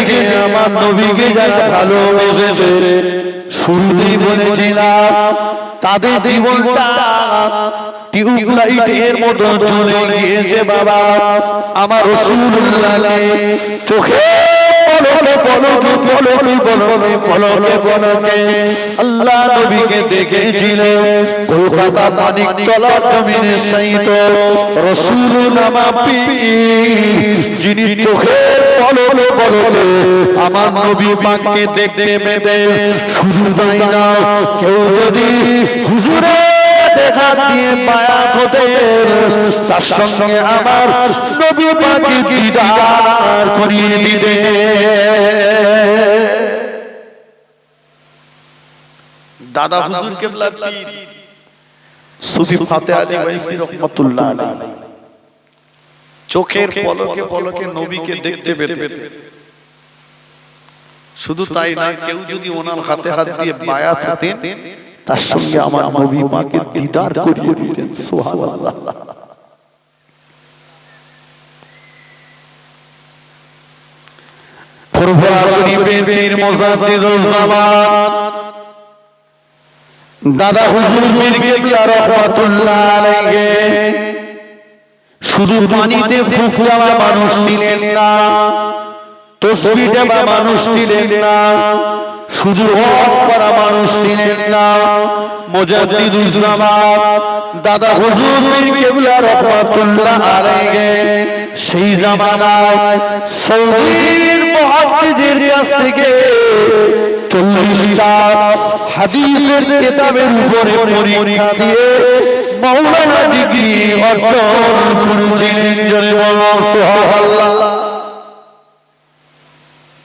থেকে আমার নবীকে যারা ভালোবেসেছে, শুরুতেই বলেছিলাম তাদের জীবনটা টিউবলাইটের মতো জ্বলে গিয়েছে বাবা। আমার রাসূলুল্লাহকে চোখে পলকে পলকে পলকে পলকে পলকে পলকে আল্লাহ নবীকে দেখেছিল। কলকাতা মানিকতলা জমিনে শায়িত রাসূলুল্লাহ মাপি, যিনি চোখে পলকে পলকে আমার নবী পাককে দেখতে পেতে, শুধু তাই না, কেউ যদি হুজুরের দেখা দিয়ে বায়াত হতে, তার সঙ্গে আমার নবী পাককে দিদার করিয়ে দিতে। দাদা হুজুর কেবলার পীর সুফি ফাতে আলী ওয়াইসি রাহমাতুল্লাহ আলাইহি চোখের পলকে পলকে নবীকে দেখতে পেতে। শুধু তাই না, কেউ যদি ওনার হাতে হাত দিয়ে বায়াত হতেন, তার সঙ্গে আমার নবী পাককে দিদার করিয়ে দিতেন। সুবহানাল্লাহ। ফুরফুরা শরীফের পীর মুজাদ্দিদুল জামান দাদা হুজুর পীর কেবলা রাহমাতুল্লাহ আলাইহি শুধু পানিতে ফুঁক দেওয়া মানুষ ছিলেন না, তসবিহ দেওয়া মানুষ ছিলেন না, শুধু ওয়াজ করা মানুষ ছিলেন না। মুজাদ্দিদুল জামান দাদা হুজুর পীর কেবলা রাহমাতুল্লাহ আলাইহি সেই জামানায় সৌদির মুহাদ্দিসের কাছ থেকে 40টা হাদিসের কিতাবের উপরে পরীক্ষা দিয়ে মাওলানা ডিগ্রি অর্জন করেছিলেন। জোরে বলো সুবহানাল্লাহ।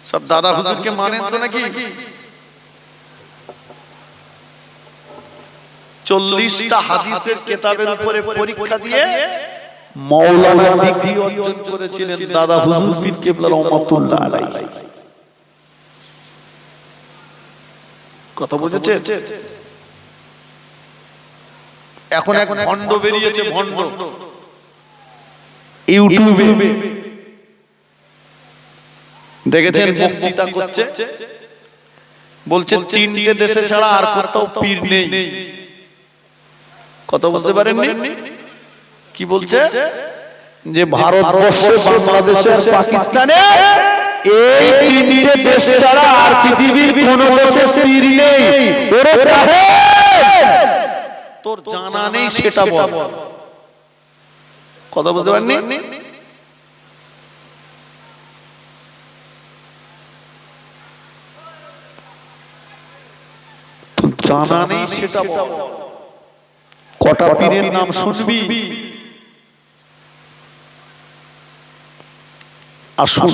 সব দাদা হুজুরকে মানেন তো নাকি? 40টা হাদিসের কিতাবের উপরে পরীক্ষা দিয়ে মাওলানা ডিগ্রি অর্জন করেছিলেন দাদা হুজুর পীর কেবলা রাহমাতুল্লাহ আলাইহি। কথা বুঝেছেন? এখন এক ভণ্ড বেরিয়েছে, ভণ্ড ইউটিউবে দেখেছেন, বক্তৃতা করছে, বলছে 3টে দেশে ছাড়া আর কোথাও পীর নেই। কথা বুঝতে পারেননি? কি বলছে? যে ভারতবর্ষে, বাংলাদেশে আর পাকিস্তানে এই 3টে দেশ ছাড়া আর পৃথিবীর কোন দেশে পীর নেই। ওরে তোর জানা নেই সেটা বল। কথা বুঝতে পারেননি? তোর জানা নেই সেটা বল। কটা পীরের নাম শুনবি? আসুন,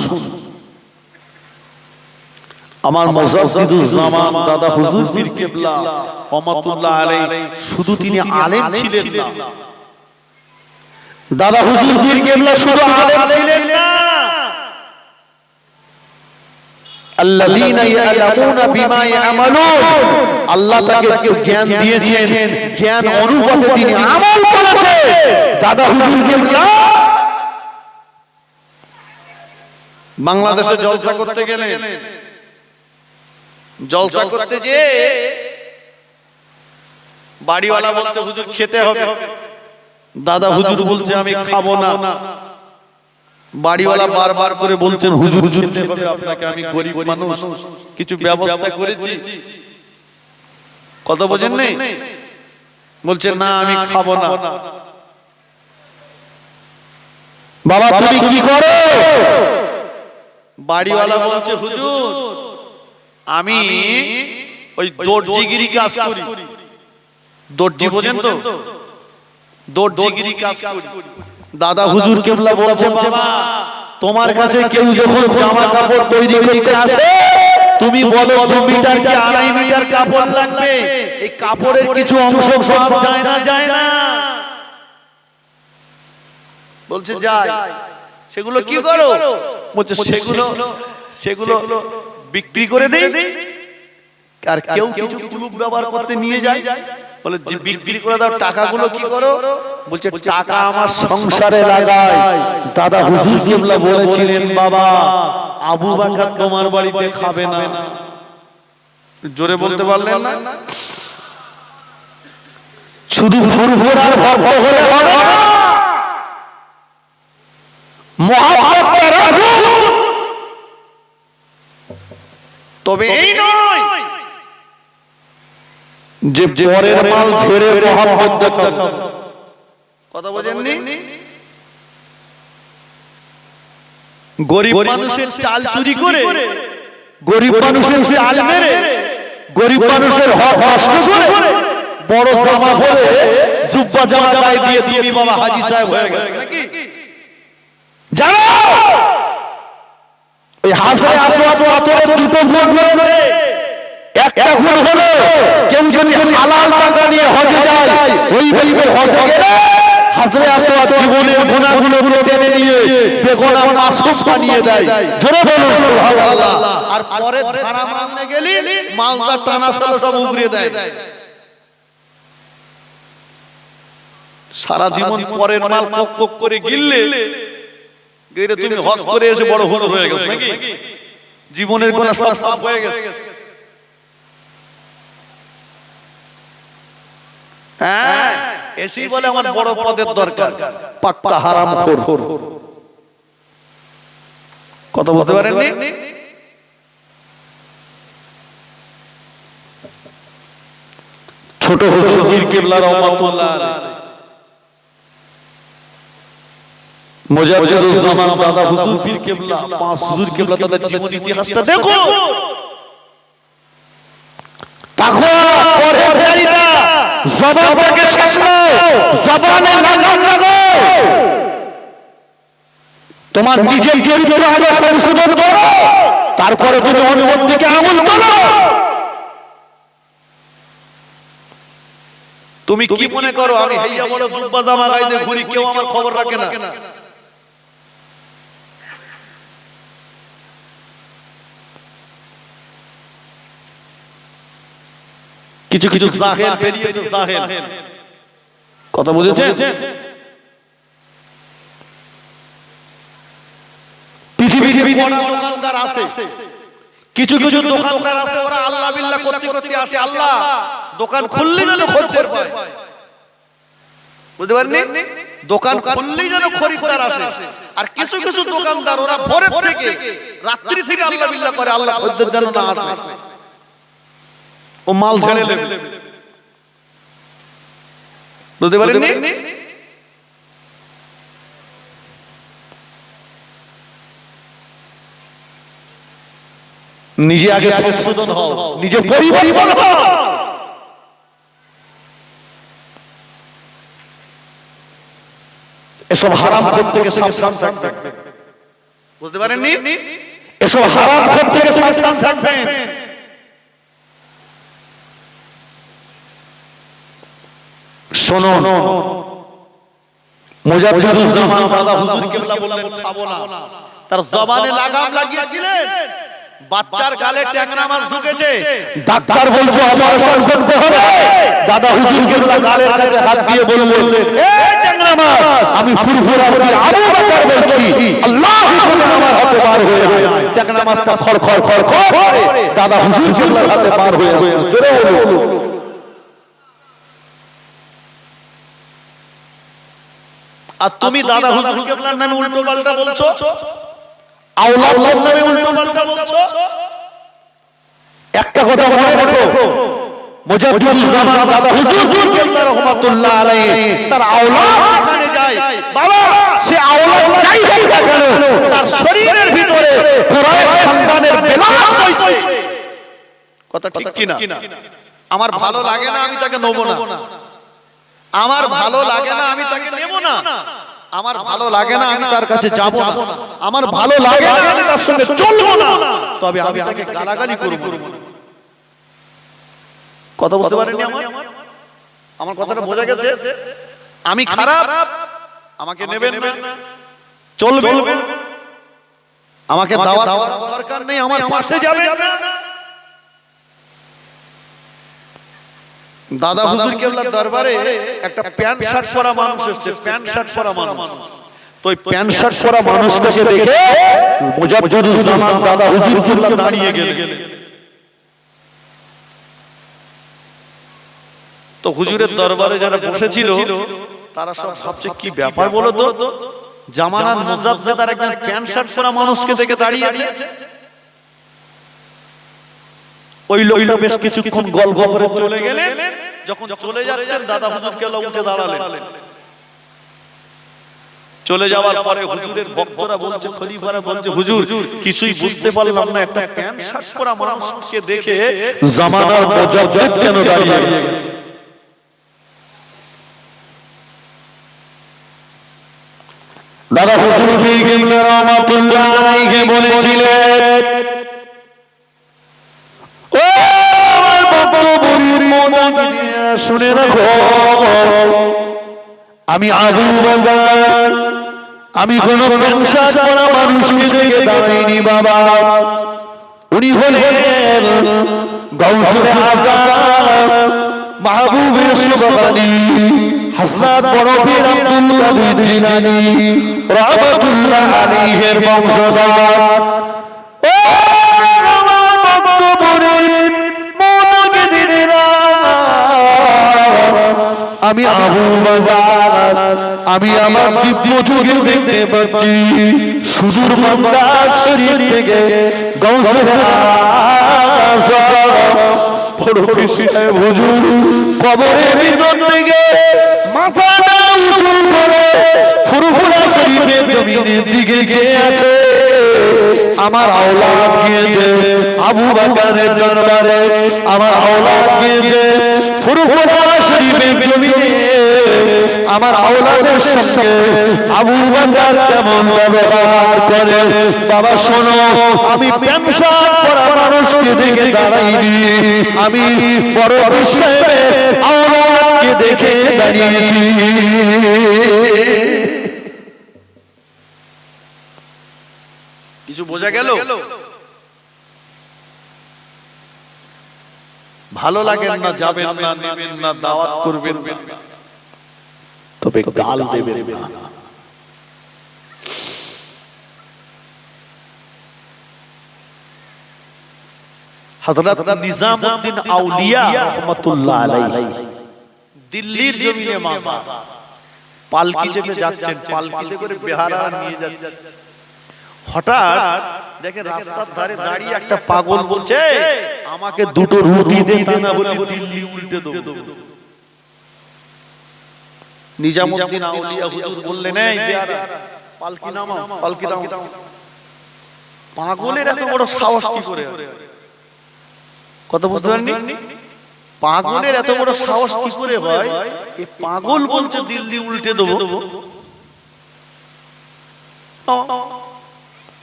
আমার মুজাদ্দিদুল জামান দাদা হুজুর পীর কেবলা রাহমাতুল্লাহ আলাইহি শুধু তিনি আলেম ছিলেন না, দাদা হুজুর পীর কেবলা শুধু আলেম ছিলেন না, আল্লাযীনা ইয়ালামুনা বিমা ইয়ামালুন, আল্লাহ তাকে জ্ঞান দিয়েছেন, জ্ঞান অনুপাতে তিনি আমল করেছেন। দাদা হুজুর কেবলা বাংলাদেশে জলসা করতে গেলে, জলসা করতে যে বাড়িওয়ালা বলছে হুজুর খেতে হবে, দাদা হুজুর বলছে আমি খাবো না। বাড়িওয়ালা বারবার করে বলছেন হুজুর খেতে হবে আপনাকে, আমি গরিব মানুষ, কিছু ব্যবস্থা করেছি। কথা বোঝেন নাই? বলছে না আমি খাবো না। বাবা তুমি কি করো? বাড়িওয়ালা বলছে হুজুর আমি ওই দর্জিগিরি কাজ করি। দর্জি বোঝেন তো? দর্জিগিরি কাজ করি। দাদা হুজুর কেবলা বলছে বাবা তোমার কাছে কেউ যখন জামা কাপড় তৈরি করতে আসে, তুমি বলো 2 মিটার কি 2.5 মিটার কাপড় লাগবে, এই কাপড়ের কিছু অংশ সব যায় না, যায় না। বলছে যায়। সেগুলো কি করো? বলছে সেগুলো বিক্রি করে দেই, আর কেউ কিছু কুলুপ ব্যবহার করতে নিয়ে যায়। বলে যে বিক্রি করে দাও, টাকাগুলো কি করো? বলছে টাকা আমার সংসারে লাগাই। দাদা হুজুর কিবলা বলেছিলেন, বাবা আবু বকর তোমার বাড়িতে খাবে না। জোরে বলতে পারলেন না? শুধু ফুরফুরার ভক্ত হলে হবে না, মহব্বত রাখুন। তবে এই নয় যে পরের মাল ছেড়ে মহব্বত দেখাবো। কথা বোঝেননি? গরিব মানুষের চাল চুরি করে, গরিব মানুষের চাল মেরে, গরিব মানুষের হক নষ্ট করে, বড় জামা পরে জুব্বা জামা গায়ে দিয়ে তুমি বাবা হাজী সাহেব হয়ে গেছে নাকি? জানো এই হাজরে আসওয়াদ পাথরের দুটো গুণ রয়েছে। একটা গুণ হলো কেউ যদি হালাল টাকা নিয়ে হজে যায়, ওই ব্যক্তির হজে গেলে হাজরে আসওয়াদ জীবনের গুনাহগুলো টেনে নিয়ে বেগুনাহ মাসুম বানিয়ে দেয়। জোরে বলুন সুবহানাল্লাহ। আর পরে ধারা মানতে গেলে মালদা টানা সালো সব উগরে দেয়। সারা জীবন পরের মাল কক কক করে গিললে গেরে তুমি হজ করে এসে বড় হুজুর হয়ে গেছো নাকি? জীবনের গুনাহ সব সাফ হয়ে গেছে। হ্যাঁ, এসেই বলে আমার বড় পদের দরকার, পাক্কা হারামখোর। কথা বুঝতে পারেননি? ছোট হুজুর পীর কিবলা রাহমাতুল্লাহ আলাইহি, মুজাদ্দিদুজ্জামান দাদা হুজুর পীর কিবলা, পাঁচ হুজুর কিবলা তাদের জীবন ইতিহাসটা দেখো। তাকওয়া পরহেজগারিতা, জবানটাকে সামলাও, জবানে লাগাম লাগাও। তোমার নিজের চরিত্র আগে সংশোধন করো, তারপরে তুমি অন্যের দিকে আমল করো। তুমি কি মনে করো আমি হাইয়া বড় জুব্বা জামা গায়ে ঘুরি, কেউ আমার খবর রাখে না? কিছু কিছু জাহেল বেরিয়েছে, জাহেল। কথা বুঝেছেন? পৃথিবীতে বড় দোকানদার আছে, কিছু কিছু দোকানদার আছে ওরা আল্লাহ বিল্লাহ করতে করতে আসে, আল্লাহ দোকান খুললেই যেন খরিদ্দার পায়। বুঝতে পারেননি? দোকান খুললেই যেন খরিদ্দার আসে। আর কিছু কিছু দোকানদার ওরা ভোরের থেকে রাত্রি থেকে আল্লাহ বিল্লাহ করে, আল্লাহ খরিদ্দার যেন না আসে, ও মাল ঝেড়ে নেবে। বুঝতে পারেননি? নিজে আগে সংশোধন হও, নিজে পরিবর্তন হও। এসব হারাম থেকে সাবধান থাকবেন। বুঝতে পারেননি? এসব হারাম থেকে সাবধান থাকবেন। শোনো, মুজাদ্দিদুজ্জামান দাদা হুজুর কিবলা বললেন খাবো না, তার জবানে লাগাম লাগিয়েছিলেন। বাচ্চার গালে ট্যাংরা মাছ ঢুকেছে, ডাক্তার বলছে অপারেশন করতে হবে। দাদা হুজুর কিবলা গালের কাছে হাত দিয়ে বললেন, এই ট্যাংরা মাছ আমি ফুরফুরা আবু বকর বলছি, আল্লাহু আকবার, আমার হাতে পার হয়ে যায়। ট্যাংরা মাছটা খড়খড় খড়খড় করে দাদা হুজুর কিবলার হাতে পার হয়ে যায়। জোরে বলুন। আর তুমি দাদা হুজুর কিবলার নামে উল্টো পাল্টা বলছো, আওলাদ নামে উল্টো পাল্টা বলছো। একটা কথা মনে রাখো, মুজাদ্দিদুজ্জামান দাদা হুজুর কিবলা রাহমাতুল্লাহ আলাইহি তার আওলাদ এখানে যায়, বাবা সে আওলাদ যাই হোক না কেন তার শরীরের ভিতরে কুরাইশ খানদানের বেলাল রয়েছে। কথা ঠিক কি না? আমার ভালো লাগে না আমি তাকে নেব না, আমার ভালো লাগে না আমি তাকে নেব না, আমার ভালো লাগে না আমি তার কাছে যাব না, আমার ভালো লাগে না আমি তার সঙ্গে চলবো না, তবে আমি তাকে গালাগালি করব না। কথা বুঝতে পারেননি? আমার কথাটা বোঝা গেছে? আমি খারাপ, আমাকে নেবেন না, চলবেন, আমাকে দাওয়াত দরকার নেই, আমার পাশে যাবেন না। দাদা হুজুর কেবলার দরবারে একটা প্যান্ট শার্ট পরা মানুষ এসেছে, প্যান্ট শার্ট পরা মানুষ। তো ওই প্যান্ট শার্ট পরা মানুষটাকে দেখে মুজাদ্দিদুজ্জামান দাদা হুজুর কেবলা দাঁড়িয়ে গেলেন। তো হুজুরের দরবারে যারা বসেছিল তারা সব ভাবছে কি ব্যাপার বলো তো, জামানার মুজাদ্দিদ আর একজন প্যান্ট শার্ট পরা মানুষকে দেখে দাঁড়িয়ে আছে। ওই লোকটা বেশ কিছুক্ষণ গল্প করে চলে গেলেন। যখন চলে যাচ্ছেন দাদা হুজুর কেবলা উঠে দাঁড়ালেন। চলে যাওয়ার পরে হুজুরের ভক্তরা বলছে, খলিফারা বলছে, হুজুর কিছুই বুঝতে পারলাম না, একটা প্যান্ট শার্ট পরা মানুষকে দেখে জামানার মুজাদ্দিদ কেন দাঁড়িয়ে গেছে? দাদা হুজুর রাহমাতুল্লাহ আলাইহি বলেছিলেন, ও আমার বক্তব্যের মুনাফিকরা শুনে রাখো, আমি আবু বকর, আমি কোন পেশা করা মানুষকে দেখে দাঁড়াইনি বাবা। উনি হলেন গাউসুল আযম মাহবুবে সুবহানী হযরত বড় পীর আব্দুল কাদের জিলানী রাহমাতুল্লাহ আলাইহির বংশধর। ও আমার বক্তব্যের মুনাফিকরা, আমি আবু বকর, আমি আমার দিব্য চোখে দেখতে পাচ্ছি সুদূর বাগদাদ শরীফ থেকে গাউসুল আযম বড় পীর সাহেব হুজুর কবরের ভিতর থেকে মাথাটা উঁচু করে ফুরফুরা শরীফের জমিনের দিকে চেয়ে আছে। আমার আওলাদ গিয়েছে আবু বকরের দরবারে, আমার আওলাদ গিয়েছে ফুরফুরা শরীফের জমিনে, আমার আওলাদের সঙ্গে আবু বকর কেমন ব্যবহার করে। বাবা শোনো, আমি প্যান্ট শার্ট পরা মানুষকে দেখে দাঁড়াইনি, আমি বড় সাহেবের আওলাদকে দেখে দাঁড়িয়েছি। কিছু বোঝা গেল? ভালো লাগে না, যাবেন না, নেবেন না, দাওয়াত করবেন না, তবে গাল দেবেন না। হযরত নিজামউদ্দিন আউলিয়া রাহমাতুল্লাহ আলাইহি দিল্লির জমিনে মাজার, পালকি চেপে যাচ্ছেন, পালকিতে করে বেহারা নিয়ে যাচ্ছেন। হঠাৎ দেখেন রাস্তার ধারে দাঁড়িয়ে একটা পাগল বলছে, আমাকে দুটো রুটি দে, তা না বলে দিল্লি উল্টে দেব। নিজামউদ্দিন আউলিয়া হুজুর বললেন, এই বেহারা পালকি নামাও, পালকি নামাও। পাগলের এত বড় সাহস কি করে? কথা বুঝতে পারেননি? পাগলের এত বড় সাহস কি করে হয়? এই পাগল বলছে দিল্লি উল্টে দেব।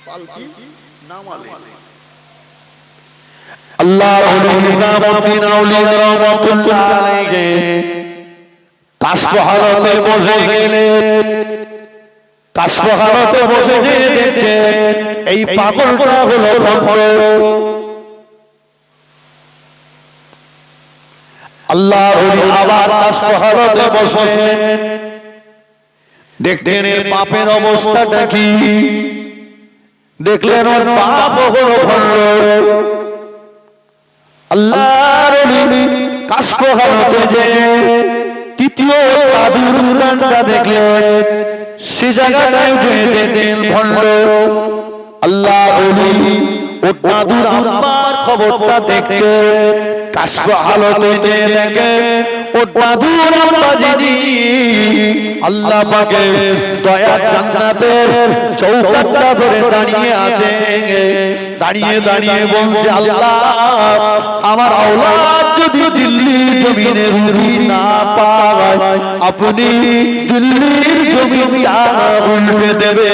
পালকি নামালে আল্লাহর ওলি নিজামউদ্দিন আউলিয়া রাহমাতুল্লাহ আলাইহি কাশবহারতে বসে গেলেন। কাশবহারতে বসে যে দেখছে এই পাগলটা হলো ভণ্ড। আল্লাহর ওলি আবার কাশবহারতে বসে দেখতেন এর পাপের অবস্থাটা কি। দেখলেন ওর পাপ হলো ভণ্ড। আল্লাহর ওলি কাশবহারতে যে তৃতীয় জাদুর স্থানটা দেখলেন, সে জায়গাটায় যে দেখলেন ভণ্ড। আল্লাহর ওলি ও জাদুর আম্মার খবরটা দেখছে। কাশবহারতে যে দেখে ও জাদুর আম্মা যিনি আল্লাহ পাকের দয়ার জান্নাতের চৌকাঠটা ধরে দাঁড়িয়ে আছে, দাঁড়িয়ে দাঁড়িয়ে বলছে, আল্লাহ আমার আওলাদ যদি দিল্লির জমিনে রুটি না পায়, আপনি দিল্লির জমিনটা উল্টে দেবে।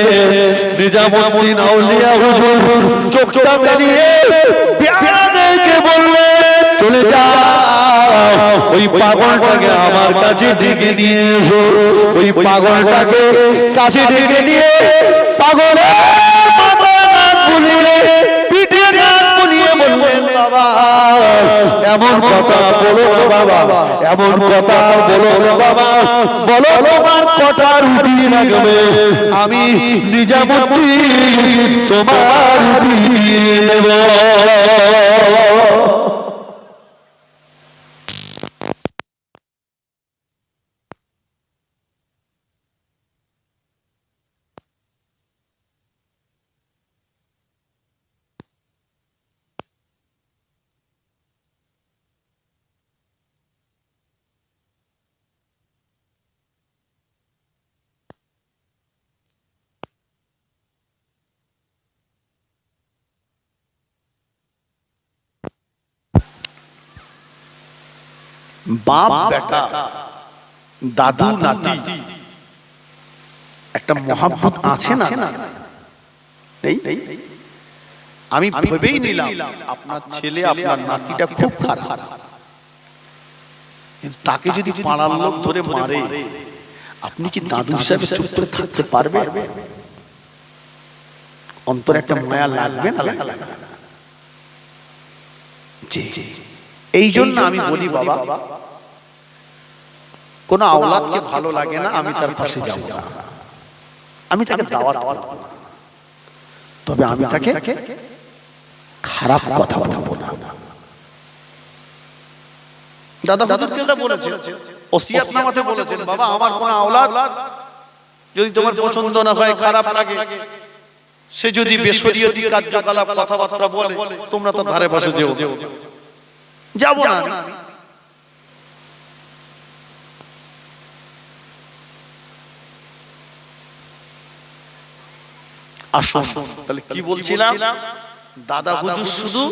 নিজামউদ্দিন আউলিয়া হুজুর চোখটা মেলিয়ে বেয়ারাকে বললে, চলে যাও, ওই পাগলটাকে আমার কাছে ডেকে নিয়ে এসো। ওই পাগলটাকে কাছে ডেকে নিয়ে পাগলের মাথা বুলিয়ে পিঠে হাত বুলিয়ে বললেন, বাবা এমন কথা বলো না বাবা, এমন কথা বলো না বাবা, বলো তোমার কটা রুটি লাগবে, আমি নিজামুদ্দিন তোমার রুটি দেব। বাপ বেটা, দাদু নাতি, একটা মহাব্বত আছে না? নেই? আমি ভেবেই নিলাম আপনার ছেলে আপনার নাতিটা খুব খারাপ, কিন্তু তাকে যদি পাড়ার লোক ধরে মারে, আপনি কি দাদু হিসাবে চুপ করে থাকতে পারবে? অন্তরে একটা মায়া লাগবে না? এই জন্য আমি বলি বাবা, কোন আওলাদকে ভালো লাগে না আমি তার পাশে যাব না, আমি তাকে দাওয়াত করব না, তবে আমি তাকে খারাপ কথা বলবো না। দাদা হুজুরকে এটা বলেছেন, ওসিয়াতনামাতে বলেছেন, বাবা আমার কোন আওলাদ যদি তোমার পছন্দ না হয়, খারাপ লাগে, সে যদি বেশরিয়তি কার্যকলাপ কথাবার্তা বলে, তোমরা তো ধারে পাশে যেও, যাব না আমি। আসুন, তাহলে কি বলছিলাম, দাদা হুজুর শুধু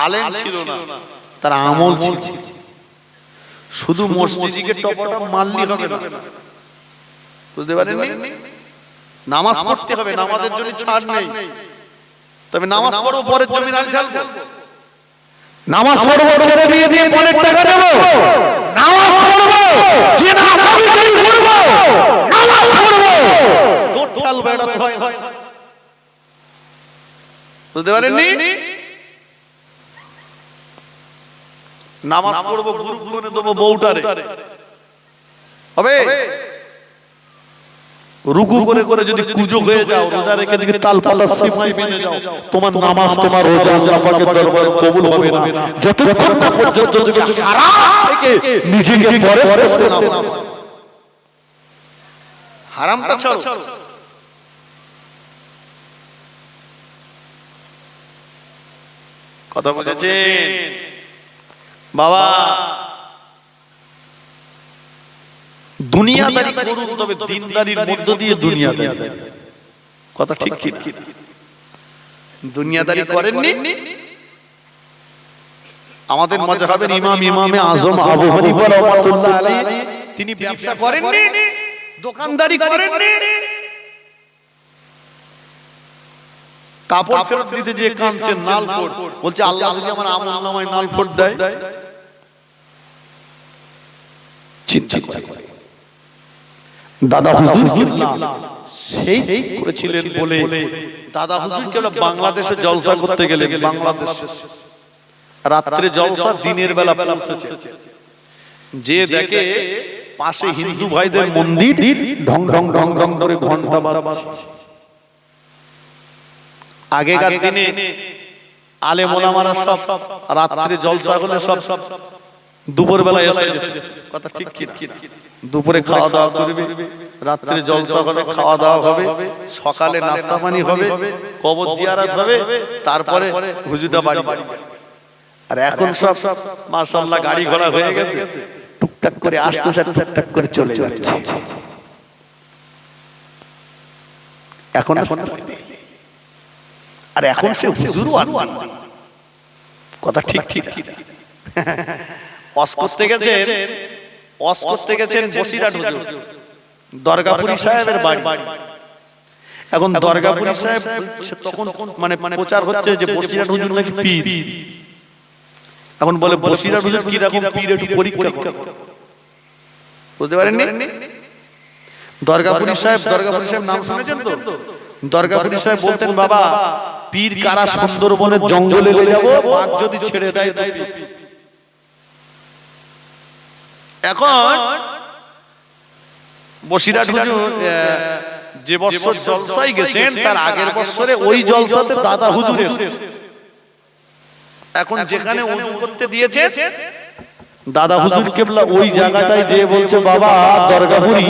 আলেম ছিল না, তার আমল ছিল। শুধু মসজিদে টপটপ মারলি হবে না, বুঝতে পারেননি? নামাজ পড়তে হবে, নামাজের জন্য ছাড় নেই, তবে নামাজ পড়ো পরের জমিন আল খেলবো, নামাজ পড়বো ছেড়ে দিয়ে দিয়ে পরের টাকা দেব, নামাজ পড়বো যে না আমি করি করবো, নামাজ পড়বো তোর খেলবো, এটা ভয় হয়, বুঝতে পারেননি? নামাজ পড়বো, গ্রুপ করে দেবো বউটারে, হবে? রুকু করে করে যদি কুজো হয়ে যাও, রোজা রেখে যদি তালপাতা সিমাই বেঁধে যাও, তোমার নামাজ তোমার রোজা আল্লাহ পাকের দরবারে কবুল হবে না, যতক্ষণ না পর্যন্ত তুমি হারাম থেকে নিজেকে পরেশ করতে না পারো। হারামটা ছাড়ো। কথা বুঝেছেন বাবা? দুনিয়াদারি করুন, তবে দিনদারির মধ্য দিয়ে দুনিয়াদারি। কথা ঠিক কি? দুনিয়াদারি করেননি। আমাদের মাযহাবের ইমাম ইমামে আযম আবু হানিফা রাহমাতুল্লাহ আলাইহি, তিনি ব্যবসা করেননি, দোকানদারি করেননি, কাপড় ফেরত দিতে যে কাঁদছেন নালফোট, বলছে আল্লাহ যদি আমার আমলনামায় নালফোট দেয়, চিন্তা করে দাদা হুজুর সেই করেছিলেন বলে দাদা হুজুর কেন বাংলাদেশে জলসা করতে গেলেন, বাংলাদেশ রাত্রে জলসা, দিনের বেলা পৌঁছেছে, যে দেখে পাশে হিন্দু ভাইদের মন্দির ঢং ঢং ঢং ঢং করে ঘন্টা বাজছে। আগেকার দিনে আলেম ওলামারা সব রাত্রে জলসা হলে সব দুপুর বেলায় এসে, কথা ঠিক কি? দুপুরে খাওয়া দাওয়া করবে, রাত্রে জলসা হবে, খাওয়া দাওয়া হবে, সকালে নাস্তা পানি হবে, কবর জিয়ারত হবে, তারপরে হুজুরটা বাড়ি। আর এখন সব মাশাআল্লাহ গাড়ি ঘোড়া হয়ে গেছে, টুকটাক করে আসতে টুকটাক করে চলে যাচ্ছে। এখন আর এখন সে হুজুর আনওয়ার, কথা ঠিক ঠিক। অস্কস্তে গেছেন, অস্কস্তে গেছেন বসিরহাট হুজুর, দরগাপুরি সাহেবের বাড়ি। এখন দরগাপুরি সাহেব তখন মানে প্রচার হচ্ছে যে বসিরহাট হুজুর নাকি পীর। এখন বলে বসিরহাট হুজুর কি রকম পীর, একটু পরীক্ষা করো, বুঝতে পারেননি? দরগাপুরি সাহেব, দরগাপুরি সাহেব নাম শুনেছেন তো? দরগাপুরি সাহেব বলতেন বাবা পীর কারা সুন্দরবনের জঙ্গলে নিয়ে যাবো, বাঘ যদি ছেড়ে দেয় তো পীর। এখন বসিরহাট হুজুর যে বছর জলসায় গেছেন তার আগের বছরে ওই জলসাতে দাদা হুজুর এসেছেন। এখন যেখানে ওযু করতে দিয়েছে দাদা হুজুর কেবলা ওই জায়গাটায় যে বলছে বাবা দরগাপুরি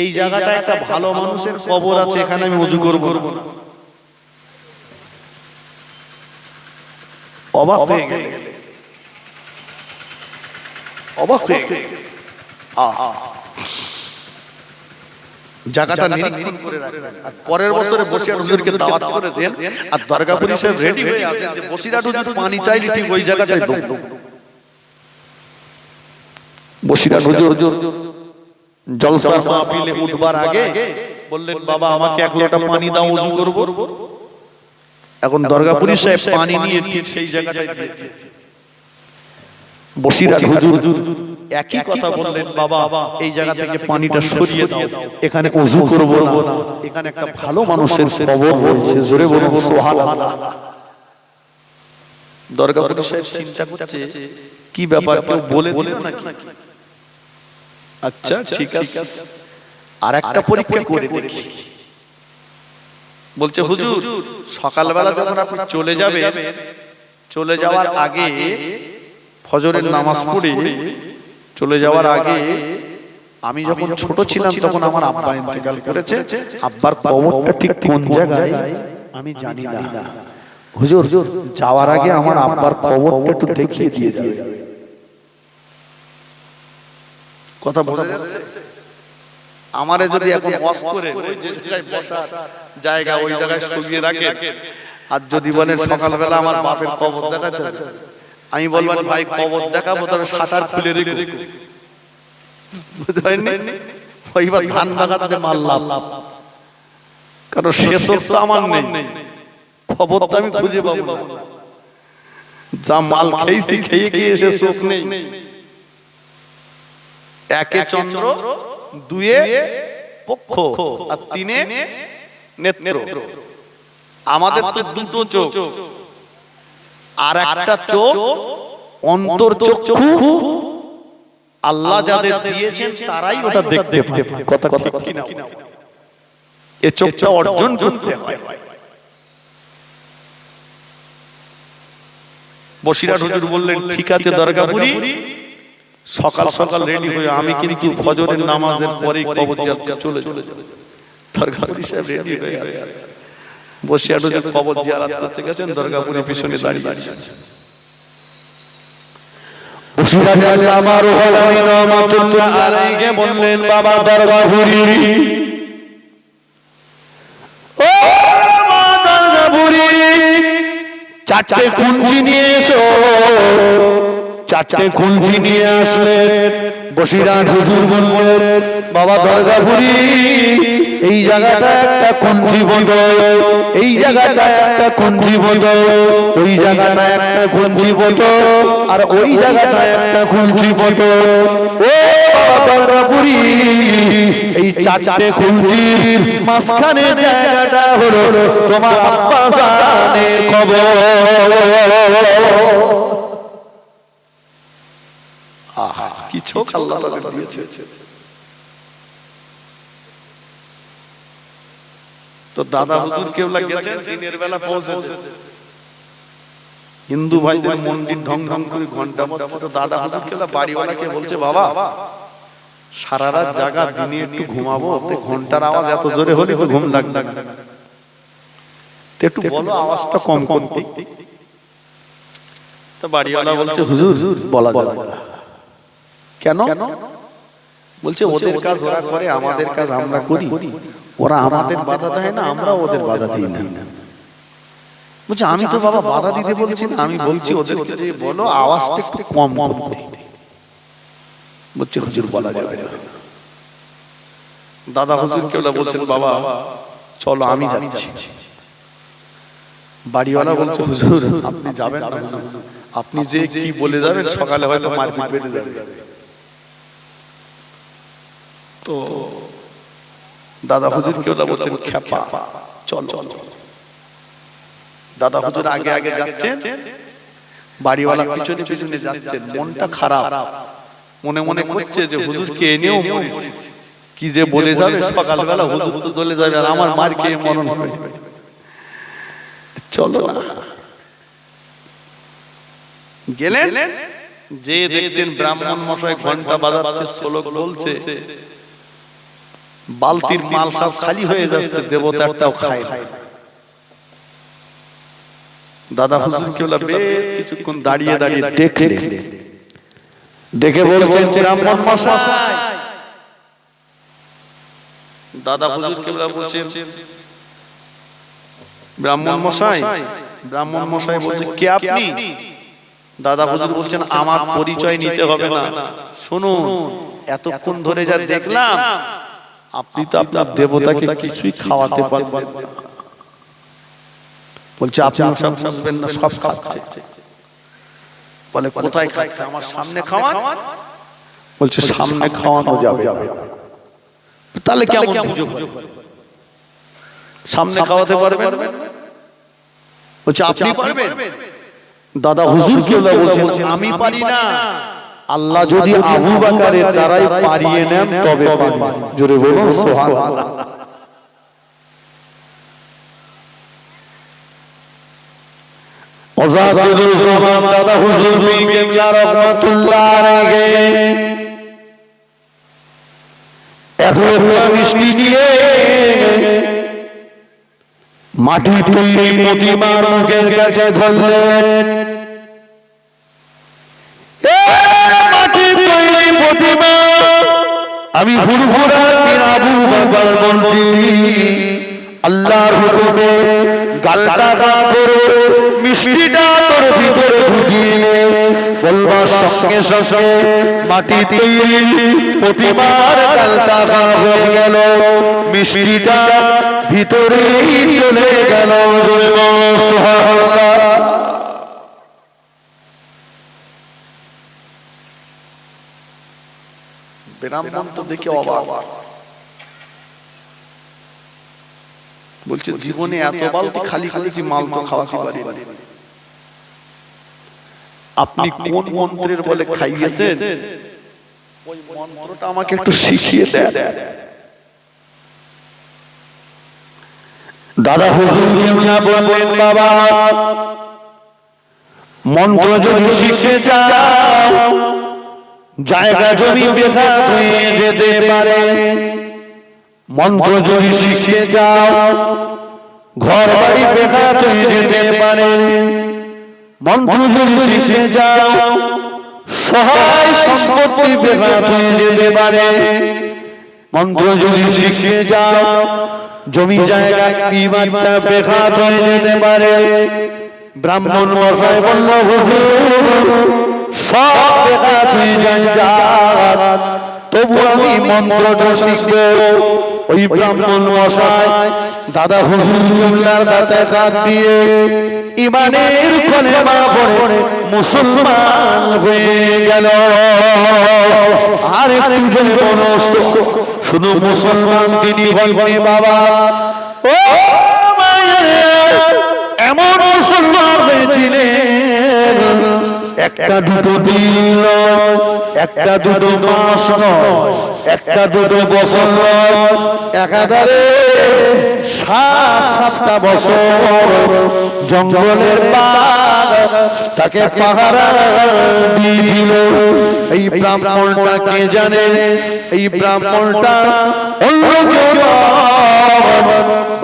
এই জায়গাটা একটা ভালো মানুষের কবর আছে, এখানে আমি ওযু করব না। অবাক হয়ে গেলেন, অবাক হয়ে গেলেন। জায়গাটা নিরীক্ষণ করে রাখলেন। আর পরের বছরে বসিরহাট হুজুরকে দাওয়াত করেছেন, আর দরগাপুরি সাহেব রেডি হয়ে আছেন যে বসিরহাট হুজুর পানি চাইলে ঠিক ওই জায়গাটায় দৌড়। বসিরহাট হুজুর জলসার মাহফিলে উঠবার আগে বললেন বাবা আমাকে এক লোটা পানি দাও, ওযু করব। এখন দরগাপুরি সাহেব পানি নিয়ে ঠিক সেই জায়গাটায় দিয়েছে। বসিরহাট হুজুর একই কথা বললেন বাবা এই জায়গা থেকে পানিটা সরিয়ে দাও, এখানে ওযু করব না, এখানে একটা ভালো মানুষের কবর রয়েছে, জোরে বলুন সুবহানাল্লাহ। দরগাপুরি সাহেব চিন্তা করছে কি ব্যাপার, কেউ বলে দিল নাকি? আচ্ছা ঠিক আছে, আর একটা পরীক্ষা করে দেখি। বলছে হুজুর সকালবেলা যখন আপনি চলে যাবেন, চলে যাওয়ার আগে ফজরের নামাজ পড়ে চলে যাওয়ার আগে আমি যখন ছোট ছিলাম তখন আমার আব্বা ইন্তেকাল করেছে, আব্বার কবরটা ঠিক কোন জায়গায় আমি জানি না, হুজুর যাওয়ার আগে আমার আব্বার কবরটা একটু দেখিয়ে দিয়ে যাবে। কথা বোঝা যাচ্ছে? আমারে যদি এখন ওয়াজ করে ওই যে জায়গায় বসার জায়গা ওই জায়গায় সরিয়ে রাখেন, আর যদি বলেন সকালবেলা আমার বাপের কবর দেখাতে হবে, আমি বলবেন ভাই কবর দেখাবো তবে শাটার খুলে রেখো। বুঝতে পারেননি? ওইবার ধান লাগাতে মারলাম, কারণ শেষ তো আমার নেই, খবর তো আমি খুঁজে পাবো না। যা মাল খেয়েছি খেয়ে গিয়ে এসে চোখ নেই। একে চন্দ্র, দুয়ে পক্ষ, আর তিনে নেত্র। আমাদের তো দুটো চোখ, আর একটা চোখ অন্তর চক্ষু আল্লাহ যাদের দিয়েছেন তারাই ওটা দেখতে পায়। কথা ঠিক কিনা? এই চোখটা অর্জন করতে হয়। বসিরহাট হুজুর বললেন ঠিক আছে দরগাপুরি, সকাল সকাল রেডি হয়ে আমি কিন্তু ফজরের নামাজের পরেই কবর জিয়ারতে চলে যাব। দরগাপুরি সাহেব রেডি হয়ে আছে, বসিরহাট হুজুর কবর জিয়ারত করতে গেছেন, দরগাপুরি পিছনে দাঁড়িয়ে আছে। বসিরহাট আল্লামা রুহুল আমিন রহমাতুল্লাহ আলাইহি বললেন বাবা দরগাপুরি, ও মা দরগাপুরি চারটে কুঞ্চি নিয়ে এসো। চারটে কুঞ্চি নিয়ে আসলেন। বসিরহাট হুজুর বললেন বাবা দরগাপুরি এই জায়গাটা একটা কুঞ্চি বদল, এই জায়গাটা একটা কুঞ্চি বদল, ওই জায়গাটা একটা কুঞ্চি বদল, আর ওই জায়গাটা একটা কুঞ্চি বদল। ও বাবা দরগাপুরি এই চারটে কুঞ্চির মাঝখানে জায়গাটা হলো তোমার আব্বা জানের কবর। আহা কি চোখ আল্লাহ তাআলা দিয়েছে। তো দাদা হুজুর কেবলা গেছেন দিনের বেলা পৌঁছেছে, হিন্দু ভাইদের মন্দির ঢং ঢং করে ঘন্টা বাজছে। তো দাদা হুজুর কেবলা বাড়িওয়ালাকে বলছে বাবা সারা রাত জাগা, দিনে একটু ঘুমাবো, ঘন্টার আওয়াজ এত জোরে হলে তো ঘুম লাগবে না, একটু বলো আওয়াজটা কম করতে। তো বাড়িওয়ালা বলছে হুজুর বলা যাবে না। কেন? বলছে ওদের কাজ ওরা করে, আমাদের কাজ আমরা করি, ওরা আমাদের বাধা দেয় না, আমরা ওদের বাধা দিই না। বলছে আমি তো বাবা বাধা দিতে বলছি না, আমি বলছি ওদেরকে যে বলো আওয়াজটা একটু কম করতে। বলছে হুজুর বলা যাবে না। দাদা হুজুর কেবলা বলছেন বাবা চলো আমি যাচ্ছি। বাড়িওয়ালা বলছে হুজুর আপনি যাবেন না, আপনি যে কি বলে যাবেন সকালে হয়তো মারপিট বেড়ে যাবে। তো দাদা হুজুর কেউ বলছেন খেপা চলো। দাদা হুজুর আগে আগে যাচ্ছেন, বাড়িওয়ালা পিছনে পিছনে যাচ্ছেন। মনটা খারাপ, মনে মনে করছে যে হুজুরকে এনেও মরিস, কি যে বলে যাবে সকালবেলা হুজুর তো চলে যাবে আর আমার মার খেয়ে মরণ হবে। চলো না। গেলেন, যে দেখছেন ব্রাহ্মণ মশাই ঘন্টা বাজাচ্ছে, শ্লোক বলছে, বালতির মাল সব খালি হয়ে যাচ্ছে, দেবতা একটাও খায় না। দাদা হুজুর কেবলা বেশ কিছুক্ষণ দাঁড়িয়ে দাঁড়িয়ে দেখলেন, দেখে বলছেন ব্রাহ্মণ মশাই। দাদা হুজুর কেবলা বলছেন ব্রাহ্মণ মশাই। ব্রাহ্মণ মশাই বলছে কে আপনি? দাদা হুজুর বলছেন আমার পরিচয় নিতে হবে না, শুনুন এতক্ষণ ধরে যা দেখলাম আপনি তো আপনার দেবতাকে কিছুই খাওয়াতে পারবেন না। বলছে আপনি সব বুঝবেন না, সব খাচ্ছে। বলে কোথায় খাচ্ছে? আমার সামনে খাওয়ান। বলছে সামনে খাওয়ানো যাবে না। তাহলে কেমন পুজো করে? সামনে খাওয়াতে পারবেন? বলছে আপনি পারবেন? দাদা হুজুর কেবলা বলছেন আমি পারি না, আল্লাহ যদি আবু বকরের দ্বারাই পারিয়ে নেন তবে পারি। জোরে বলুন সুবহানাল্লাহ। ওজাদুল জমান দাদা হুজুর কেবলা রাহমাতুল্লাহ আলাইহি এখন মিষ্টি দিয়ে মাটি তৈরি প্রতিমার মুখের কাছে ধরলেন। মাটি তৈরি প্রতিমা, আমি হুরহুরা আবু বকর বলছি, আল্লাহর হুকুমে গালটা করে মিষ্টিটা তোর ভিতরে ঢুকিয়ে বলবার সঙ্গে সঙ্গে মাটি তৈরি প্রতিমার গালটা হয়ে গেল, মিষ্টিটা ভিতরেই চলে গেল। সুবহানাল্লাহ। ব্রাহ্মণ তো দেখে অবাক, বলছে জীবনে এত বালতি খালি করেছি, মাল তো খাওয়াতে পারি। আপনি কোন মন্ত্রের বলে খাইয়েছেন? ওই মন্ত্রটা আমাকে একটু শিখিয়ে দেন। দাদা হুজুর কেবলা বললেন বাবা, মন্ত্র যদি শিখে যাও জায়গা জমি বেকার হয়ে যেতে পারে। মন্ত্র যদি শিখে যাও ঘর বাড়ি বেকার হয়ে যেতে পারে। মন্ত্র যদি শিখে যাও সহায় সম্পত্তি বেকার হয়ে যেতে পারে। মন্ত্র যদি শিখে যাও জমি জায়গা কি বাচ্চা বেকার হয়ে যেতে পারে। ব্রাহ্মণ মশাই বলল হুজুর সব বেকার হয়ে যায়, তবু আমি মন্ত্রটা শিখবো। ওই ব্রাহ্মণ মশাই দাদা হুজুরের হাতে হাত দিয়ে ইমানের কলেমা পড়ে মুসলমান হয়ে গেল। আর একজন বলো শুধু মুসলমান তিনি বলবেন বাবা ও এমন মুসলমান হয়েছিলেন একটা দুটো দিন নয়, একটা দুটো মাস নয়, একটা দুটো বছর নয়, একাধারে 7-7টা বছর জঙ্গলের বাঘ তাকে পাহারা দিয়েছিল। এই ব্রাহ্মণটা কে জানে? এই ব্রাহ্মণটা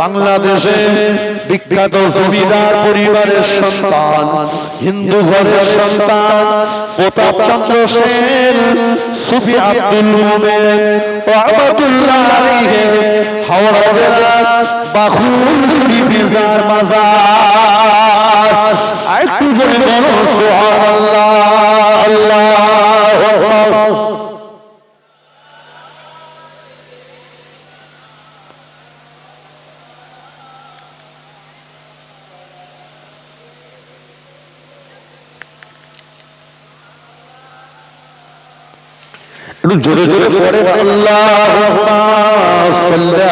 বাংলাদেশে বিখ্যাত জমিদার পরিবারের সন্তান, হিন্দু ঘরের সন্তান, প্রতাপচন্দ্র সেন, সুফি আব্দুল মোমেন রহমাতুল্লাহ আলাইহি, হাওড়া জেলা বাখুল শরীফের মাজার। একটু জোরে বলো সুবহানাল্লাহ, আল্লাহু আকবার। একটু জোরে জোরে পড়ে আল্লাহুম্মা সাল্লি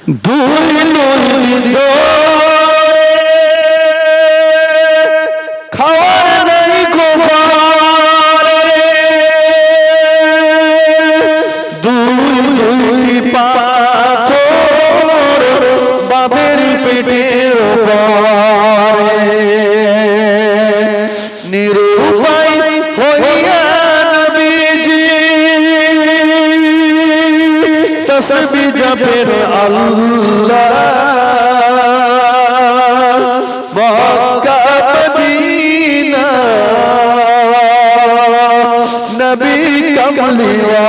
দুই নদী খাওয়ার নাই গোপাল দুই পাথর বাপের পেটের নিরুপায় হইয়া নবীজি তসবিহ জপের আল্লাহ মক্কা মদিনা নবী কমলিওয়ালা